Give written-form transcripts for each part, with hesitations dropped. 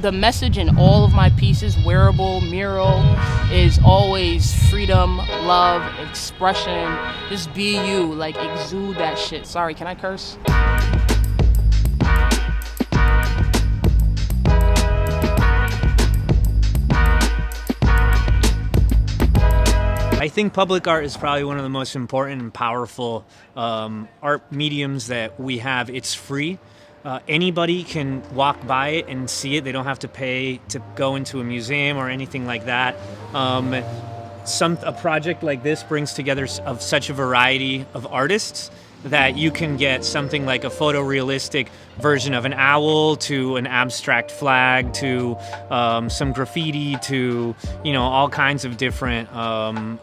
the message in all of my pieces, wearable, mural, is always freedom, love, expression. Just be you, like exude that shit. Sorry, can I curse? I think public art is probably one of the most important and powerful art mediums that we have. It's free. Anybody can walk by it and see it. They don't have to pay to go into a museum or anything like that. A project like this brings together of such a variety of artists that you can get something like a photorealistic version of an owl to an abstract flag to some graffiti to, all kinds of different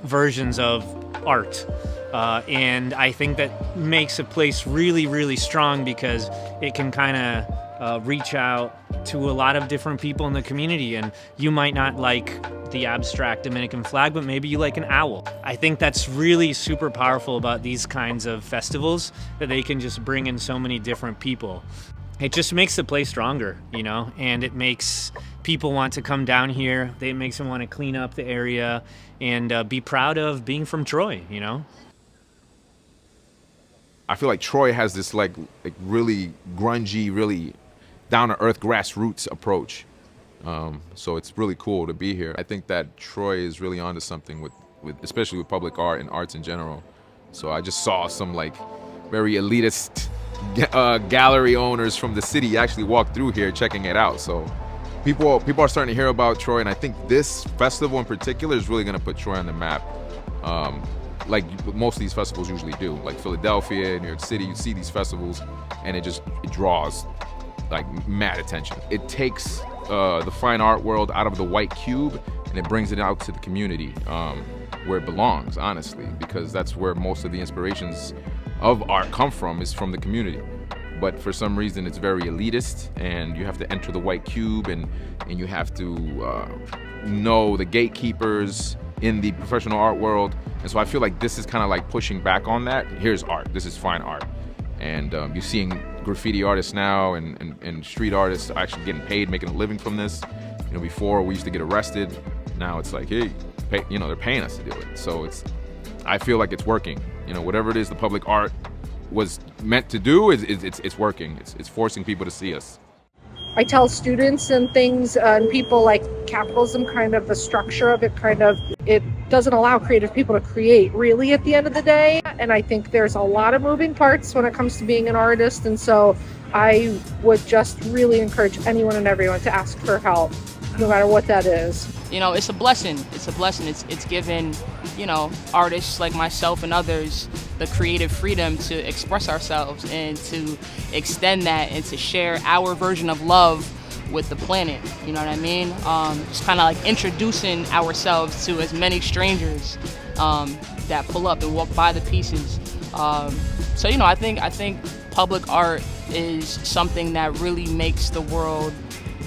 versions of art. And I think that makes a place really, really strong because it can kind of reach out to a lot of different people in the community. And you might not like the abstract Dominican flag, but maybe you like an owl. I think that's really super powerful about these kinds of festivals, that they can just bring in so many different people. It just makes the place stronger, and it makes people want to come down here. It makes them want to clean up the area and be proud of being from Troy, I feel like Troy has this like really grungy, really down-to-earth grassroots approach. So it's really cool to be here. I think that Troy is really onto something with especially with public art and arts in general. So I just saw some like very elitist gallery owners from the city actually walk through here checking it out. So people are starting to hear about Troy, and I think this festival in particular is really gonna put Troy on the map. Like most of these festivals usually do. Like Philadelphia, New York City, you see these festivals and it draws like mad attention. It takes the fine art world out of the white cube and it brings it out to the community where it belongs, honestly, because that's where most of the inspirations of art come from, is from the community. But for some reason it's very elitist and you have to enter the white cube and you have to know the gatekeepers in the professional art world. And so I feel like this is kind of like pushing back on that. Here's art, this is fine art. And you're seeing graffiti artists now and street artists actually getting paid, making a living from this. Before we used to get arrested. Now it's like, hey, they're paying us to do it. So I feel like it's working. Whatever it is the public art was meant to do, it's working. It's forcing people to see us. I tell students and things and people like capitalism, kind of the structure of it, it doesn't allow creative people to create really at the end of the day. And I think there's a lot of moving parts when it comes to being an artist. And so I would just really encourage anyone and everyone to ask for help, no matter what that is. It's a blessing. It's given, artists like myself and others the creative freedom to express ourselves and to extend that and to share our version of love with the planet. You know what I mean? Just kind of like introducing ourselves to as many strangers that pull up and walk by the pieces. So I think public art is something that really makes the world.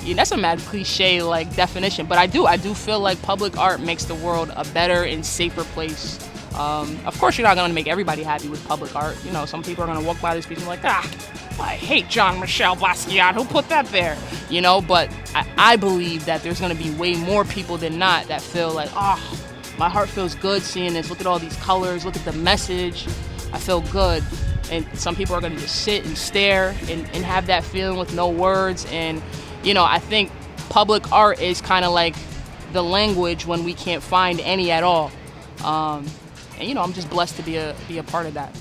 That's a mad cliche like definition, but I do feel like public art makes the world a better and safer place. Of course, you're not gonna make everybody happy with public art. Some people are gonna walk by this piece and be like, I hate Jean-Michel Basquiat. Who put that there? But I believe that there's gonna be way more people than not that feel like, my heart feels good seeing this. Look at all these colors. Look at the message. I feel good. And some people are gonna just sit and stare and have that feeling with no words. And I think public art is kind of like the language when we can't find any at all. And I'm just blessed to be a part of that.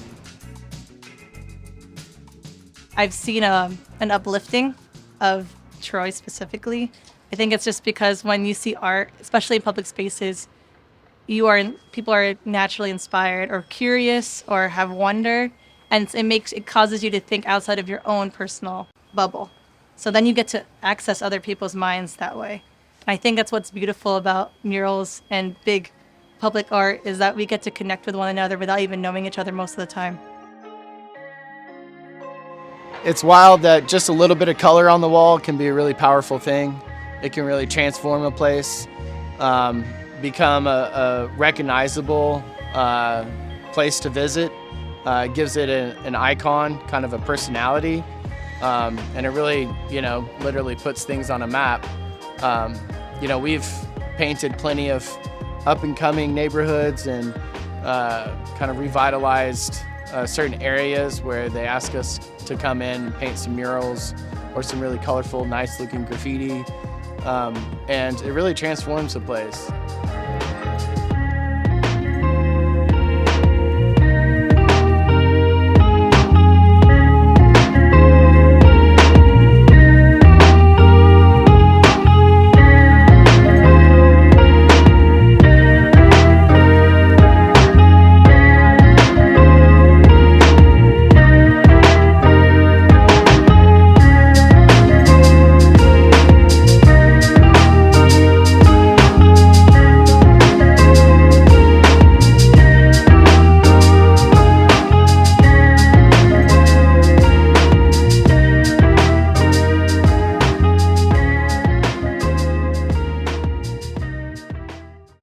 I've seen an uplifting of Troy specifically. I think it's just because when you see art, especially in public spaces, people are naturally inspired or curious or have wonder, and it causes you to think outside of your own personal bubble. So then you get to access other people's minds that way. And I think that's what's beautiful about murals and big public art, is that we get to connect with one another without even knowing each other most of the time. It's wild that just a little bit of color on the wall can be a really powerful thing. It can really transform a place, become a recognizable place to visit. Gives it an icon, kind of a personality. And it really, literally puts things on a map. We've painted plenty of up-and-coming neighborhoods and kind of revitalized certain areas where they ask us to come in and paint some murals or some really colorful, nice-looking graffiti. And it really transforms the place.